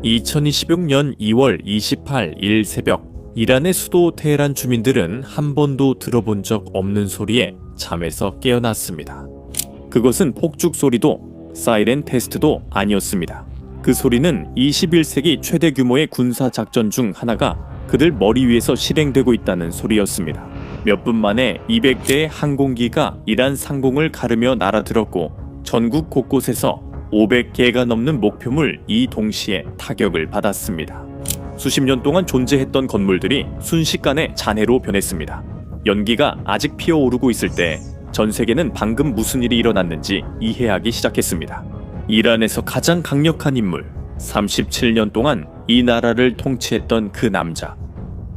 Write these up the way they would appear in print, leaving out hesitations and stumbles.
2026년 2월 28일 새벽, 이란의 수도 테헤란 주민들은 한 번도 들어본 적 없는 소리에 잠에서 깨어났습니다. 그것은 폭죽 소리도 사이렌 테스트도 아니었습니다. 그 소리는 21세기 최대 규모의 군사 작전 중 하나가 그들 머리 위에서 실행되고 있다는 소리였습니다. 몇 분 만에 200대의 항공기가 이란 상공을 가르며 날아들었고 전국 곳곳에서 500개가 넘는 목표물 이 동시에 타격을 받았습니다. 수십 년 동안 존재했던 건물들이 순식간에 잔해로 변했습니다. 연기가 아직 피어오르고 있을 때 전 세계는 방금 무슨 일이 일어났는지 이해하기 시작했습니다. 이란에서 가장 강력한 인물, 37년 동안 이 나라를 통치했던 그 남자,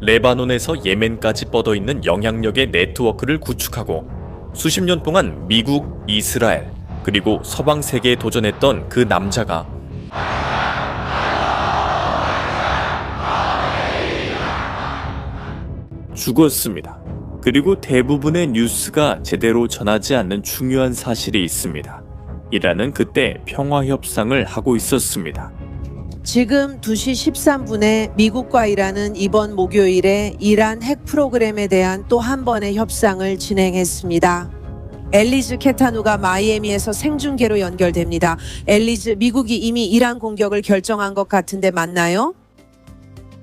레바논에서 예멘까지 뻗어있는 영향력의 네트워크를 구축하고 수십 년 동안 미국, 이스라엘, 그리고 서방 세계에 도전했던 그 남자가 죽었습니다. 그리고 대부분의 뉴스가 제대로 전하지 않는 중요한 사실이 있습니다. 이란은 그때 평화협상을 하고 있었습니다. 지금 2시 13분에 미국과 이란은 이번 목요일에 이란 핵 프로그램에 대한 또 한 번의 협상을 진행했습니다. 엘리즈 케타누가 마이애미에서 생중계로 연결됩니다. 엘리즈, 미국이 이미 이란 공격을 결정한 것 같은데 맞나요?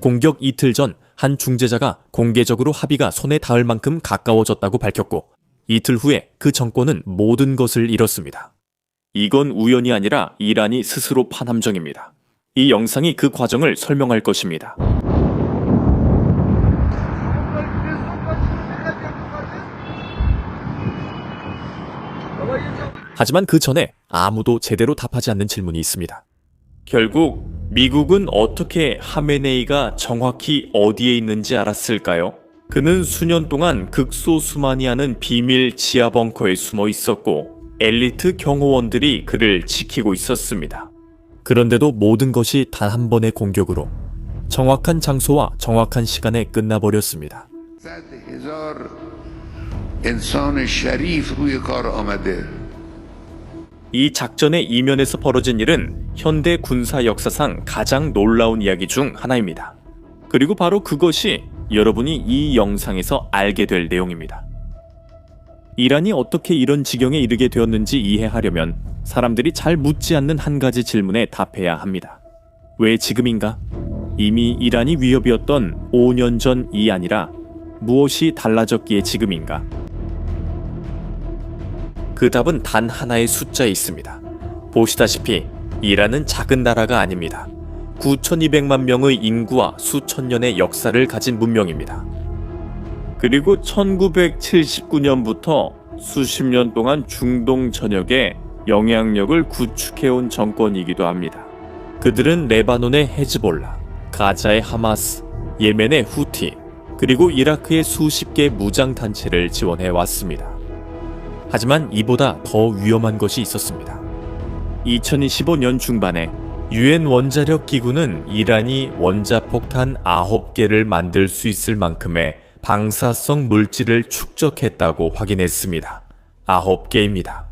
공격 이틀 전 한 중재자가 공개적으로 합의가 손에 닿을 만큼 가까워졌다고 밝혔고 이틀 후에 그 정권은 모든 것을 잃었습니다. 이건 우연이 아니라 이란이 스스로 판 함정입니다. 이 영상이 그 과정을 설명할 것입니다. 하지만 그 전에 아무도 제대로 답하지 않는 질문이 있습니다. 결국 미국은 어떻게 하메네이가 정확히 어디에 있는지 알았을까요? 그는 수년 동안 극소수만이 하는 비밀 지하 벙커에 숨어 있었고 엘리트 경호원들이 그를 지키고 있었습니다. 그런데도 모든 것이 단 한 번의 공격으로 정확한 장소와 정확한 시간에 끝나버렸습니다. 이 작전의 이면에서 벌어진 일은 현대 군사 역사상 가장 놀라운 이야기 중 하나입니다. 그리고 바로 그것이 여러분이 이 영상에서 알게 될 내용입니다. 이란이 어떻게 이런 지경에 이르게 되었는지 이해하려면 사람들이 잘 묻지 않는 한 가지 질문에 답해야 합니다. 왜 지금인가? 이미 이란이 위협이었던 5년 전이 아니라 무엇이 달라졌기에 지금인가? 그 답은 단 하나의 숫자에 있습니다. 보시다시피 이란은 작은 나라가 아닙니다. 9,200만 명의 인구와 수천 년의 역사를 가진 문명입니다. 그리고 1979년부터 수십 년 동안 중동 전역에 영향력을 구축해온 정권이기도 합니다. 그들은 레바논의 헤즈볼라, 가자의 하마스, 예멘의 후티, 그리고 이라크의 수십 개 무장단체를 지원해왔습니다. 하지만 이보다 더 위험한 것이 있었습니다. 2025년 중반에 유엔 원자력 기구는 이란이 원자폭탄 9개를 만들 수 있을 만큼의 방사성 물질을 축적했다고 확인했습니다. 9개입니다.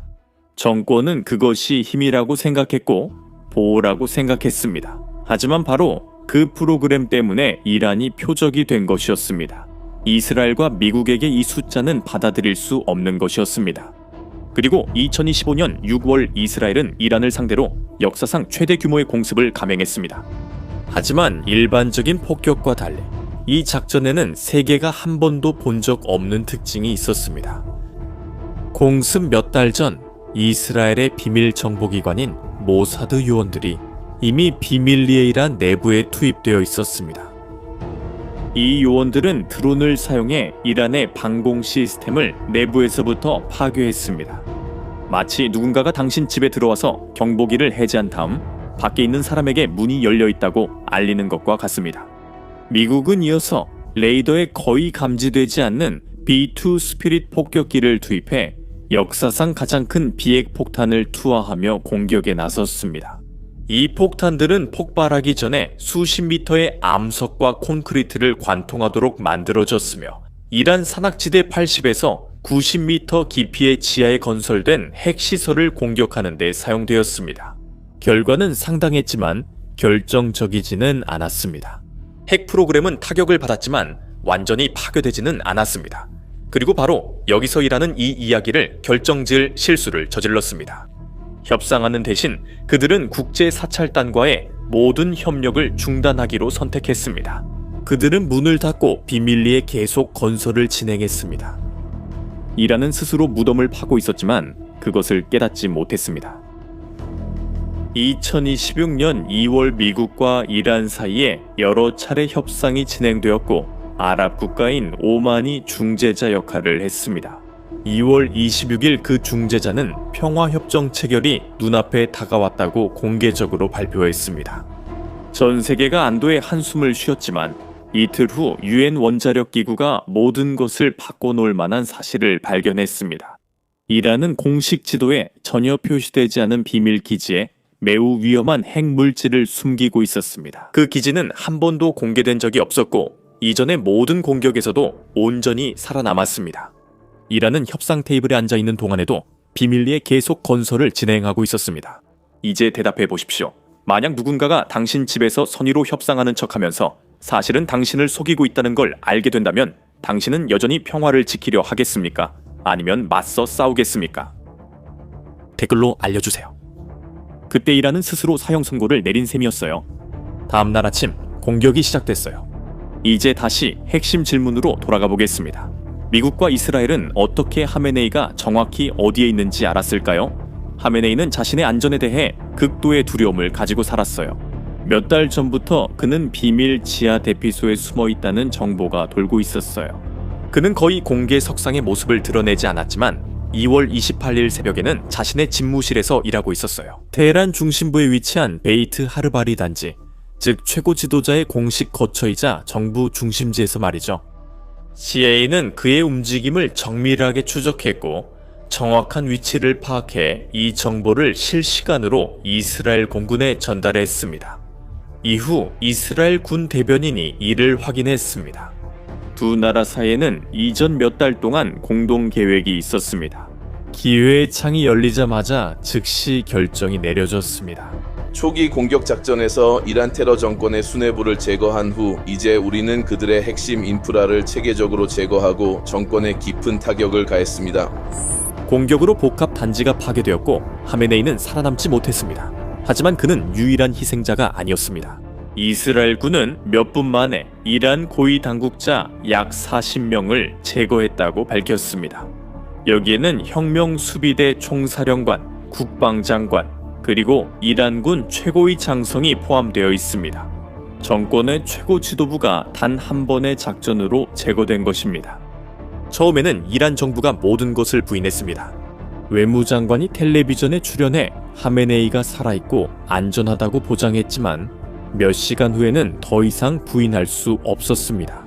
정권은 그것이 힘이라고 생각했고 보호라고 생각했습니다. 하지만 바로 그 프로그램 때문에 이란이 표적이 된 것이었습니다. 이스라엘과 미국에게 이 숫자는 받아들일 수 없는 것이었습니다. 그리고 2025년 6월 이스라엘은 이란을 상대로 역사상 최대 규모의 공습을 감행했습니다. 하지만 일반적인 폭격과 달리 이 작전에는 세계가 한 번도 본 적 없는 특징이 있었습니다. 공습 몇 달 전 이스라엘의 비밀 정보기관인 모사드 요원들이 이미 비밀리에 이란 내부에 투입되어 있었습니다. 이 요원들은 드론을 사용해 이란의 방공 시스템을 내부에서부터 파괴했습니다. 마치 누군가가 당신 집에 들어와서 경보기를 해제한 다음 밖에 있는 사람에게 문이 열려 있다고 알리는 것과 같습니다. 미국은 이어서 레이더에 거의 감지되지 않는 B2 스피릿 폭격기를 투입해 역사상 가장 큰 비핵 폭탄을 투하하며 공격에 나섰습니다. 이 폭탄들은 폭발하기 전에 수십 미터의 암석과 콘크리트를 관통하도록 만들어졌으며 이란 산악지대 80에서 90m 깊이의 지하에 건설된 핵시설을 공격하는 데 사용되었습니다. 결과는 상당했지만 결정적이지는 않았습니다. 핵 프로그램은 타격을 받았지만 완전히 파괴되지는 않았습니다. 그리고 바로 여기서 일하는 이 이야기를 결정지을 실수를 저질렀습니다. 협상하는 대신 그들은 국제사찰단과의 모든 협력을 중단하기로 선택했습니다. 그들은 문을 닫고 비밀리에 계속 건설을 진행했습니다. 이란은 스스로 무덤을 파고 있었지만 그것을 깨닫지 못했습니다. 2026년 2월 미국과 이란 사이에 여러 차례 협상이 진행되었고 아랍 국가인 오만이 중재자 역할을 했습니다. 2월 26일 그 중재자는 평화협정 체결이 눈앞에 다가왔다고 공개적으로 발표했습니다. 전 세계가 안도의 한숨을 쉬었지만 이틀 후 유엔 원자력 기구가 모든 것을 바꿔놓을 만한 사실을 발견했습니다. 이란은 공식 지도에 전혀 표시되지 않은 비밀 기지에 매우 위험한 핵물질을 숨기고 있었습니다. 그 기지는 한 번도 공개된 적이 없었고 이전의 모든 공격에서도 온전히 살아남았습니다. 이란은 협상 테이블에 앉아있는 동안에도 비밀리에 계속 건설을 진행하고 있었습니다. 이제 대답해 보십시오. 만약 누군가가 당신 집에서 선의로 협상하는 척하면서 사실은 당신을 속이고 있다는 걸 알게 된다면 당신은 여전히 평화를 지키려 하겠습니까? 아니면 맞서 싸우겠습니까? 댓글로 알려주세요. 그때 이란은 스스로 사형 선고를 내린 셈이었어요. 다음 날 아침 공격이 시작됐어요. 이제 다시 핵심 질문으로 돌아가 보겠습니다. 미국과 이스라엘은 어떻게 하메네이가 정확히 어디에 있는지 알았을까요? 하메네이는 자신의 안전에 대해 극도의 두려움을 가지고 살았어요. 몇 달 전부터 그는 비밀 지하 대피소에 숨어 있다는 정보가 돌고 있었어요. 그는 거의 공개 석상의 모습을 드러내지 않았지만 2월 28일 새벽에는 자신의 집무실에서 일하고 있었어요. 테헤란 중심부에 위치한 베이트 하르바리 단지, 즉 최고 지도자의 공식 거처이자 정부 중심지에서 말이죠. CIA는 그의 움직임을 정밀하게 추적했고 정확한 위치를 파악해 이 정보를 실시간으로 이스라엘 공군에 전달했습니다. 이후 이스라엘 군 대변인이 이를 확인했습니다. 두 나라 사이에는 이전 몇 달 동안 공동 계획이 있었습니다. 기회의 창이 열리자마자 즉시 결정이 내려졌습니다. 초기 공격 작전에서 이란 테러 정권의 수뇌부를 제거한 후 이제 우리는 그들의 핵심 인프라를 체계적으로 제거하고 정권에 깊은 타격을 가했습니다. 공격으로 복합 단지가 파괴되었고 하메네이는 살아남지 못했습니다. 하지만 그는 유일한 희생자가 아니었습니다. 이스라엘 군은 몇 분 만에 이란 고위 당국자 약 40명을 제거했다고 밝혔습니다. 여기에는 혁명 수비대 총사령관, 국방장관, 그리고 이란군 최고위 장성이 포함되어 있습니다. 정권의 최고 지도부가 단 한 번의 작전으로 제거된 것입니다. 처음에는 이란 정부가 모든 것을 부인했습니다. 외무장관이 텔레비전에 출연해 하메네이가 살아있고 안전하다고 보장했지만 몇 시간 후에는 더 이상 부인할 수 없었습니다.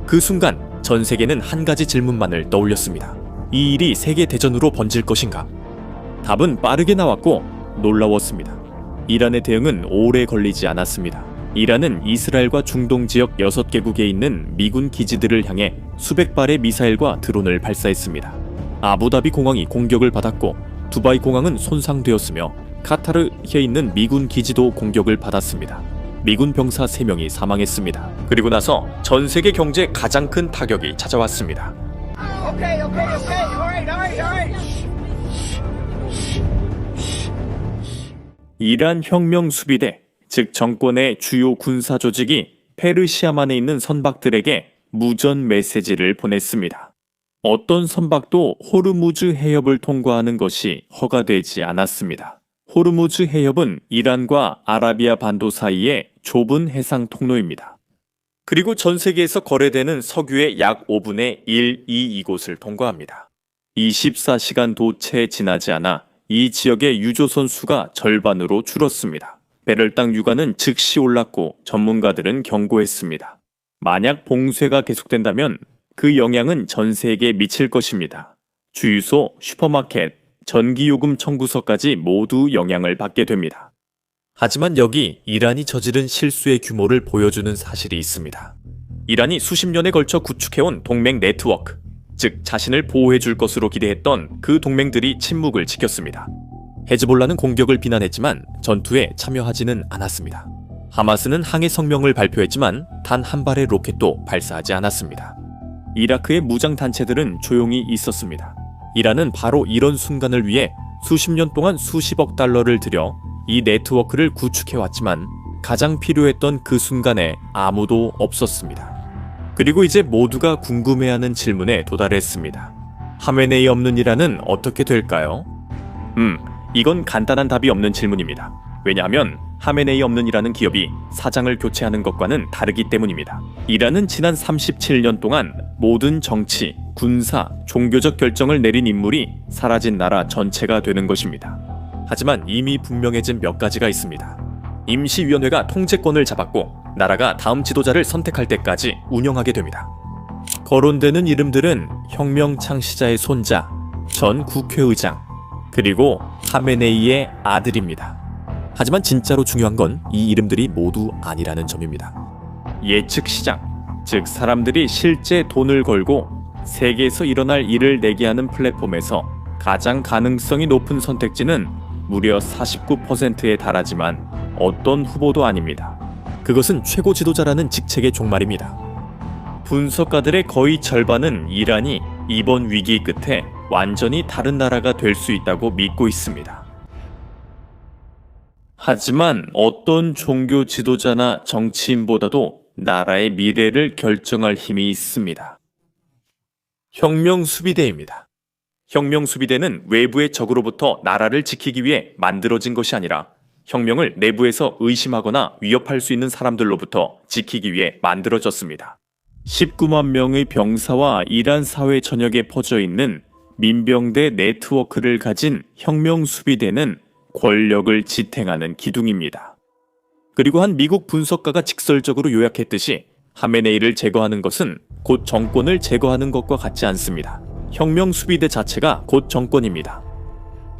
그 순간 전 세계는 한 가지 질문만을 떠올렸습니다. 이 일이 세계 대전으로 번질 것인가? 답은 빠르게 나왔고 놀라웠습니다. 이란의 대응은 오래 걸리지 않았습니다. 이란은 이스라엘과 중동 지역 6개국에 있는 미군 기지들을 향해 수백 발의 미사일과 드론을 발사했습니다. 아부다비 공항이 공격을 받았고 두바이 공항은 손상되었으며 카타르에 있는 미군 기지도 공격을 받았습니다. 미군 병사 3명이 사망했습니다. 그리고 나서 전 세계 경제에 가장 큰 타격이 찾아왔습니다. 이란 혁명 수비대, 즉 정권의 주요 군사 조직이 페르시아만에 있는 선박들에게 무전 메시지를 보냈습니다. 어떤 선박도 호르무즈 해협을 통과하는 것이 허가되지 않았습니다. 호르무즈 해협은 이란과 아라비아 반도 사이의 좁은 해상 통로입니다. 그리고 전 세계에서 거래되는 석유의 약 5분의 1이 이곳을 통과합니다. 24시간도 채 지나지 않아 이 지역의 유조선 수가 절반으로 줄었습니다. 배럴당 유가는 즉시 올랐고 전문가들은 경고했습니다. 만약 봉쇄가 계속된다면 그 영향은 전 세계에 미칠 것입니다. 주유소, 슈퍼마켓, 전기요금 청구서까지 모두 영향을 받게 됩니다. 하지만 여기 이란이 저지른 실수의 규모를 보여주는 사실이 있습니다. 이란이 수십 년에 걸쳐 구축해온 동맹 네트워크, 즉 자신을 보호해줄 것으로 기대했던 그 동맹들이 침묵을 지켰습니다. 헤즈볼라는 공격을 비난했지만 전투에 참여하지는 않았습니다. 하마스는 항해 성명을 발표했지만 단 한 발의 로켓도 발사하지 않았습니다. 이라크의 무장단체들은 조용히 있었습니다. 이란은 바로 이런 순간을 위해 수십 년 동안 수십억 달러를 들여 이 네트워크를 구축해왔지만 가장 필요했던 그 순간에 아무도 없었습니다. 그리고 이제 모두가 궁금해하는 질문에 도달했습니다. 하메네이 없는 이란은 어떻게 될까요? 이건 간단한 답이 없는 질문입니다. 왜냐하면 하메네이 없는 이란은 기업이 사장을 교체하는 것과는 다르기 때문입니다. 이란은 지난 37년 동안 모든 정치, 군사, 종교적 결정을 내린 인물이 사라진 나라 전체가 되는 것입니다. 하지만 이미 분명해진 몇 가지가 있습니다. 임시위원회가 통제권을 잡았고 나라가 다음 지도자를 선택할 때까지 운영하게 됩니다. 거론되는 이름들은 혁명 창시자의 손자, 전 국회의장, 그리고 하메네이의 아들입니다. 하지만 진짜로 중요한 건 이 이름들이 모두 아니라는 점입니다. 예측 시장, 즉 사람들이 실제 돈을 걸고 세계에서 일어날 일을 내게 하는 플랫폼에서 가장 가능성이 높은 선택지는 무려 49%에 달하지만 어떤 후보도 아닙니다. 그것은 최고 지도자라는 직책의 종말입니다. 분석가들의 거의 절반은 이란이 이번 위기 끝에 완전히 다른 나라가 될 수 있다고 믿고 있습니다. 하지만 어떤 종교 지도자나 정치인보다도 나라의 미래를 결정할 힘이 있습니다. 혁명수비대입니다. 혁명수비대는 외부의 적으로부터 나라를 지키기 위해 만들어진 것이 아니라 혁명을 내부에서 의심하거나 위협할 수 있는 사람들로부터 지키기 위해 만들어졌습니다. 19만 명의 병사와 이란 사회 전역에 퍼져 있는 민병대 네트워크를 가진 혁명수비대는 권력을 지탱하는 기둥입니다. 그리고 한 미국 분석가가 직설적으로 요약했듯이 하메네이를 제거하는 것은 곧 정권을 제거하는 것과 같지 않습니다. 혁명수비대 자체가 곧 정권입니다.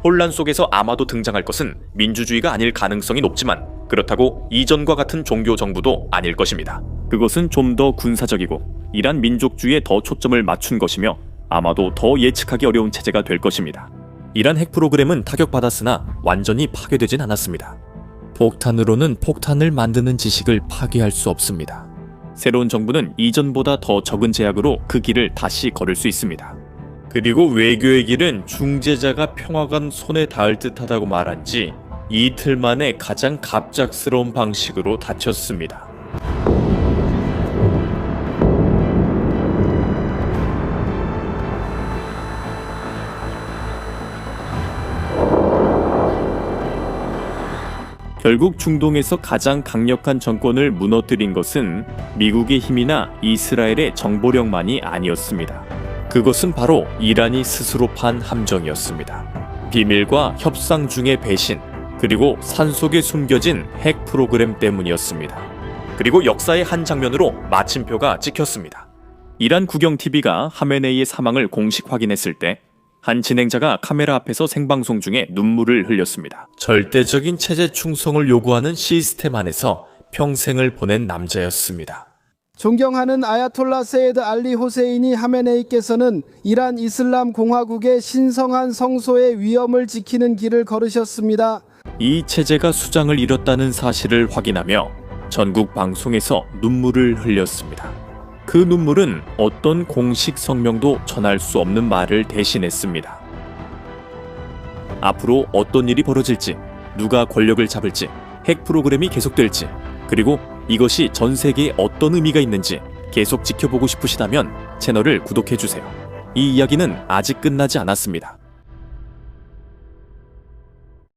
혼란 속에서 아마도 등장할 것은 민주주의가 아닐 가능성이 높지만 그렇다고 이전과 같은 종교 정부도 아닐 것입니다. 그것은 좀 더 군사적이고 이란 민족주의에 더 초점을 맞춘 것이며 아마도 더 예측하기 어려운 체제가 될 것입니다. 이란 핵 프로그램은 타격받았으나 완전히 파괴되진 않았습니다. 폭탄으로는 폭탄을 만드는 지식을 파괴할 수 없습니다. 새로운 정부는 이전보다 더 적은 제약으로 그 길을 다시 걸을 수 있습니다. 그리고 외교의 길은 중재자가 평화관 손에 닿을 듯하다고 말한 지 이틀 만에 가장 갑작스러운 방식으로 닫혔습니다. 결국 중동에서 가장 강력한 정권을 무너뜨린 것은 미국의 힘이나 이스라엘의 정보력만이 아니었습니다. 그것은 바로 이란이 스스로 판 함정이었습니다. 비밀과 협상 중의 배신, 그리고 산속에 숨겨진 핵 프로그램 때문이었습니다. 그리고 역사의 한 장면으로 마침표가 찍혔습니다. 이란 국영TV가 하메네이의 사망을 공식 확인했을 때 한 진행자가 카메라 앞에서 생방송 중에 눈물을 흘렸습니다. 절대적인 체제 충성을 요구하는 시스템 안에서 평생을 보낸 남자였습니다. 존경하는 아야톨라 세이드 알리 호세이니 하메네이께서는 이란 이슬람 공화국의 신성한 성소의 위엄을 지키는 길을 걸으셨습니다. 이 체제가 수장을 잃었다는 사실을 확인하며 전국 방송에서 눈물을 흘렸습니다. 그 눈물은 어떤 공식 성명도 전할 수 없는 말을 대신했습니다. 앞으로 어떤 일이 벌어질지, 누가 권력을 잡을지, 핵 프로그램이 계속될지, 그리고 이것이 전 세계에 어떤 의미가 있는지 계속 지켜보고 싶으시다면 채널을 구독해주세요. 이 이야기는 아직 끝나지 않았습니다.